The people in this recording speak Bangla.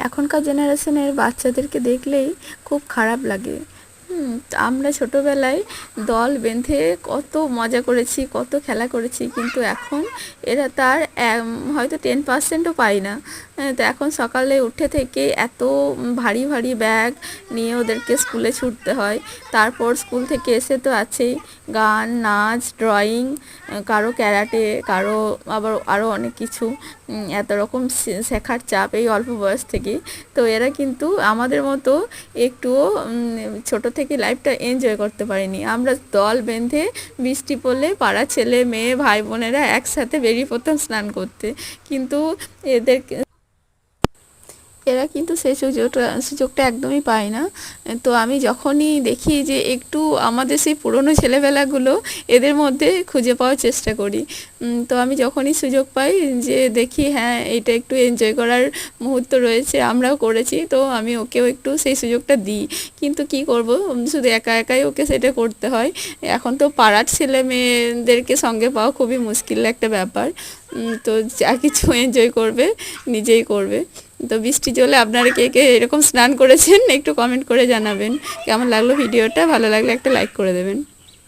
এখনকার জেনারেশনের বাচ্চাদেরকে দেখলেই খুব খারাপ লাগে। আমরা ছোটোবেলায় দল বেঁধে কত মজা করেছি, কত খেলা করেছি, কিন্তু এখন এরা তার হয়তো 10%ও পায় না। তো এখন সকালে উঠে থেকে এত ভারী ভারী ব্যাগ নিয়ে ওদেরকে স্কুলে ছুটতে হয়। তারপর স্কুল থেকে এসে তো আছেই গান, নাচ, ড্রয়িং, কারো ক্যারাটে, কারো আবার আরও অনেক কিছু। এত রকম শেখার চাপ এই অল্প বয়স থেকেই। তো এরা কিন্তু আমাদের মতো একটুও ছোটো থেকে লাইফটা এনজয় করতে পারিনি। আমরা দল বেঁধে বৃষ্টি পড়লে পাড়ার ছেলে মেয়ে ভাই বোনেরা একসাথে বেরিয়ে পড়তাম স্নান করতে, কিন্তু এদের এরা কিন্তু সেই সুযোগটা একদমই পায় না। তো আমি যখনই দেখি যে একটু আমাদের সেই পুরনো ছেলেবেলাগুলো এদের মধ্যে খুঁজে পাওয়ার চেষ্টা করি। তো আমি যখনই সুযোগ পাই যে দেখি হ্যাঁ এইটা একটু এনজয় করার মুহূর্ত রয়েছে, আমরাও করেছি, তো আমি ওকেও একটু সেই সুযোগটা দিই। কিন্তু কি করব, শুধু একা একাই ওকে সেটা করতে হয়। এখন তো পাড়ার ছেলে মেয়েদেরকে সঙ্গে পাওয়া খুবই মুশকিল একটা ব্যাপার। তো যা কিছু এনজয় করবে নিজেই করবে। তো বৃষ্টি চলে আপনারা কে কে এরকম স্নান করেছেন একটু কমেন্ট করে জানাবেন। কেমন লাগলো ভিডিওটা, ভালো লাগলে একটা লাইক করে দেবেন।